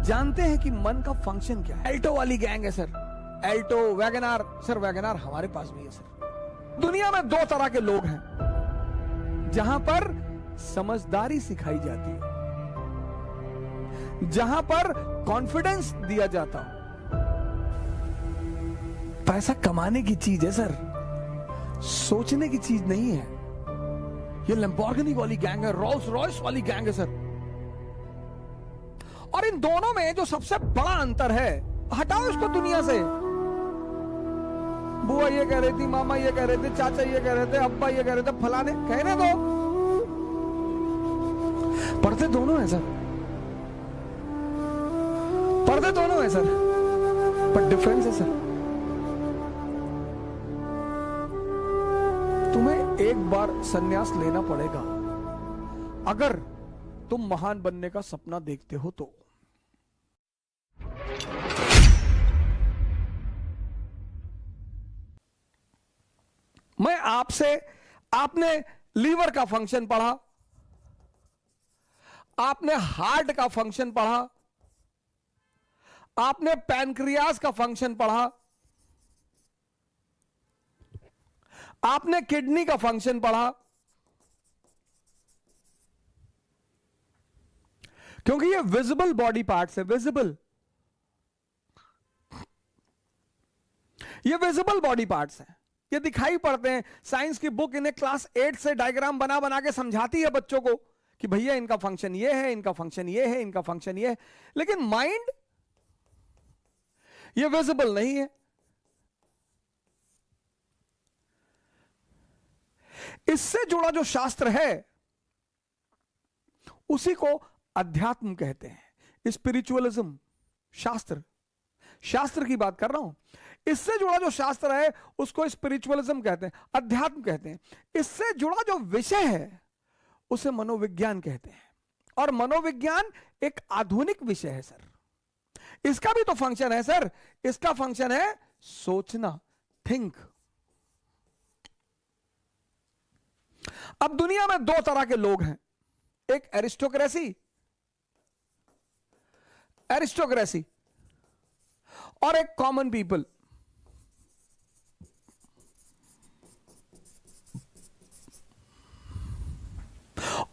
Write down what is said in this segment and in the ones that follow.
जानते हैं कि मन का फंक्शन क्या है? एल्टो वाली गैंग है sir, Alto, WagonR. Sir WagonR हमारे पास भी है सर। दुनिया में दो तरह के लोग हैं जहां पर समझदारी सिखाई जाती है, जहां पर कॉन्फिडेंस दिया जाता हो। पैसा कमाने की चीज है सर, सोचने की चीज नहीं है। ये लैम्बोर्गिनी वाली गैंग है, रोल्स रॉयस वाली गैंग है सर। और इन दोनों में जो सबसे बड़ा अंतर है, हटाओ इसको दुनिया से। बुआ ये कह रही थी, मामा ये कह रहे थे, चाचा ये कह रहे थे, अब्बा ये कह रहे थे, फलाने कहने दो। पर्दे दोनों हैं सर, पर्दे दोनों हैं सर, पर डिफरेंस है सर। तुम्हें एक बार संन्यास लेना पड़ेगा अगर तुम महान बनने का सपना देखते हो तो। मैं आपसे, आपने लीवर का फंक्शन पढ़ा, आपने हार्ट का फंक्शन पढ़ा, आपने पैनक्रियास का फंक्शन पढ़ा, आपने किडनी का फंक्शन पढ़ा, क्योंकि ये विजिबल बॉडी पार्ट्स है। विजिबल, ये विजिबल बॉडी पार्ट्स हैं, ये दिखाई पड़ते हैं। साइंस की बुक इन्हें क्लास 8 से डायग्राम बना बना के समझाती है बच्चों को कि भैया इनका फंक्शन ये है, इनका फंक्शन ये है, इनका फंक्शन ये है। लेकिन माइंड ये विजिबल नहीं है। इससे जुड़ा जो शास्त्र है उसी को अध्यात्म कहते हैं, स्पिरिचुअलिज्म। शास्त्र, शास्त्र की बात कर रहा हूं। इससे जुड़ा जो शास्त्र है उसको स्पिरिचुअलिज्म कहते हैं, अध्यात्म कहते हैं। इससे जुड़ा जो विषय है उसे मनोविज्ञान कहते हैं। और मनोविज्ञान एक आधुनिक विषय है सर। इसका भी तो फंक्शन है सर, इसका फंक्शन है सोचना, थिंक। अब दुनिया में दो तरह के लोग हैं, एक एरिस्टोक्रेसी, एरिस्टोक्रेसी, और एक कॉमन पीपल।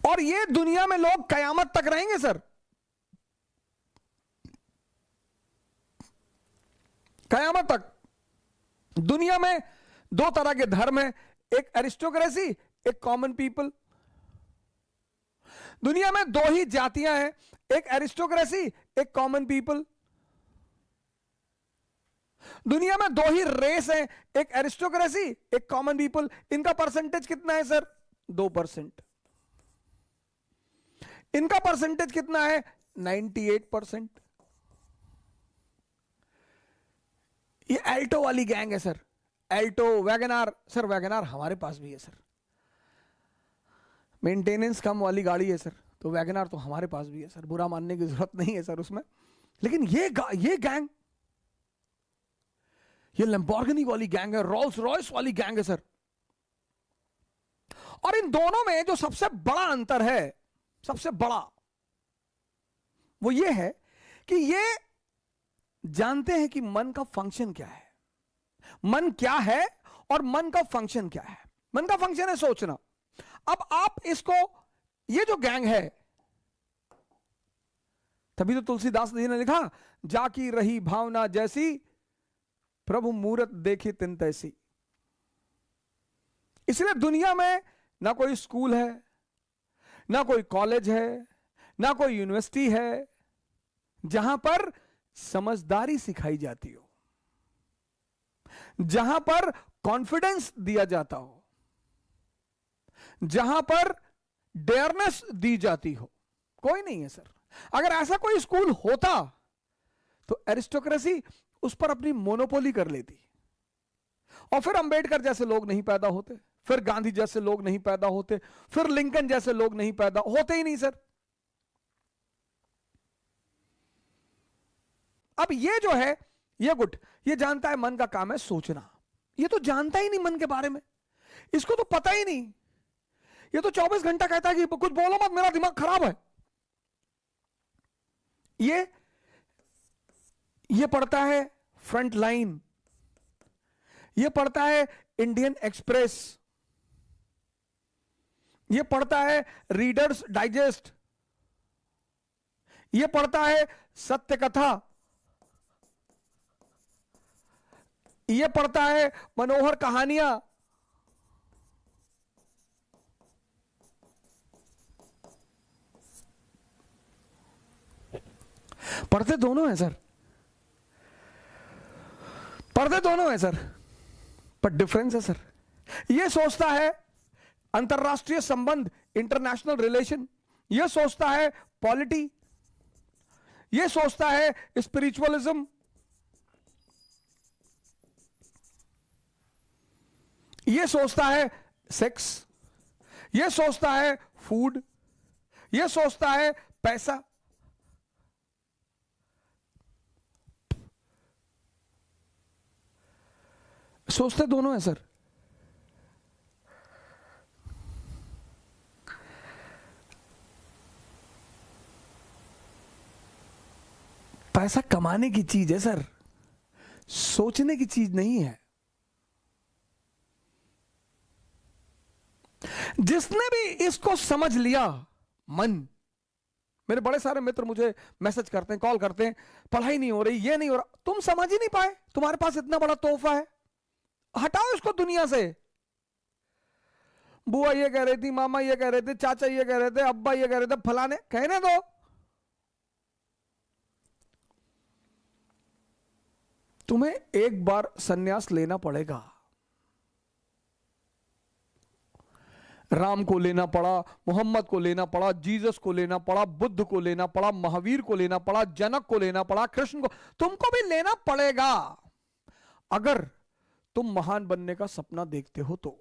और ये दुनिया में लोग कयामत तक रहेंगे सर, कयामत तक। दुनिया में दो तरह के धर्म हैं, एक एरिस्टोक्रेसी, एक कॉमन पीपल। दुनिया में दो ही जातियां हैं, एक एरिस्टोक्रेसी, एक कॉमन पीपल। दुनिया में दो ही रेस हैं, एक एरिस्टोक्रेसी, एक कॉमन पीपल। इनका परसेंटेज कितना है सर? 2%। इनका परसेंटेज कितना है? 98%। ये एल्टो वाली गैंग है sir, Alto, WagonR. Sir WagonR हमारे पास भी है सर। मेंटेनेंस कम वाली गाड़ी है सर, तो वैगनार तो हमारे पास भी है सर। बुरा मानने की जरूरत नहीं है सर उसमें। लेकिन ये गैंग, ये लैम्बोर्गिनी वाली गैंग है, रोल्स रॉयस वाली गैंग है सर। और इन दोनों में जो सबसे बड़ा अंतर है, सबसे बड़ा, वो ये है कि ये जानते हैं कि मन का फंक्शन क्या है। मन क्या है और मन का फंक्शन क्या है? मन का फंक्शन है सोचना। अब आप इसको, ये जो गैंग है, तभी तो तुलसीदास जी ने लिखा, जाकी रही भावना जैसी, प्रभु मूरत देखी तिन तैसी। इसलिए दुनिया में ना कोई स्कूल है, ना कोई कॉलेज है, ना कोई यूनिवर्सिटी है जहां पर समझदारी सिखाई जाती हो, जहां पर कॉन्फिडेंस दिया जाता हो, जहां पर डेयरनेस दी जाती हो। कोई नहीं है सर। अगर ऐसा कोई स्कूल होता तो एरिस्टोक्रेसी उस पर अपनी मोनोपोली कर लेती, और फिर अंबेडकर जैसे लोग नहीं पैदा होते, फिर गांधी जैसे लोग नहीं पैदा होते, फिर लिंकन जैसे लोग नहीं पैदा होते ही नहीं सर। अब ये जो है, ये गुट, ये जानता है मन का काम है सोचना। ये तो जानता ही नहीं मन के बारे में, इसको तो पता ही नहीं। ये तो 24 घंटा कहता है कि कुछ बोलो मत, मेरा दिमाग खराब है। ये ये पढ़ता है फ्रंट लाइन, ये पढ़ता है इंडियन एक्सप्रेस, ये पढ़ता है रीडर्स डाइजेस्ट, ये पढ़ता है सत्य कथा, ये पढ़ता है मनोहर कहानियां, पढ़ते दोनों हैं सर, पढ़ते दोनों हैं सर, पर डिफरेंस है सर। ये सोचता है अंतरराष्ट्रीय संबंध, इंटरनेशनल रिलेशन, ये सोचता है पॉलिटी, ये सोचता है स्पिरिचुअलिज्म, ये सोचता है सेक्स, ये सोचता है फूड, ये सोचता है पैसा। सोचते दोनों हैं सर। पैसा कमाने की चीज है सर, सोचने की चीज नहीं है। जिसने भी इसको समझ लिया, मन, मेरे बड़े सारे मित्र मुझे मैसेज करते हैं, कॉल करते हैं, पढ़ाई नहीं हो रही, ये नहीं हो रहा। तुम समझ ही नहीं पाए, तुम्हारे पास इतना बड़ा तोहफा है, हटाओ इसको दुनिया से। बुआ ये कह रही थी, मामा ये कह रहे थे, चाचा ये कह रहे थे, अब्बा ये कह रहे थे, फलाने, कहने दो। तुम्हें एक बार सन्यास लेना पड़ेगा। राम को लेना पड़ा, मोहम्मद को लेना पड़ा, जीसस को लेना पड़ा, बुद्ध को लेना पड़ा, महावीर को लेना पड़ा, जनक को लेना पड़ा, कृष्ण को, तुमको भी लेना पड़ेगा अगर तुम महान बनने का सपना देखते हो तो।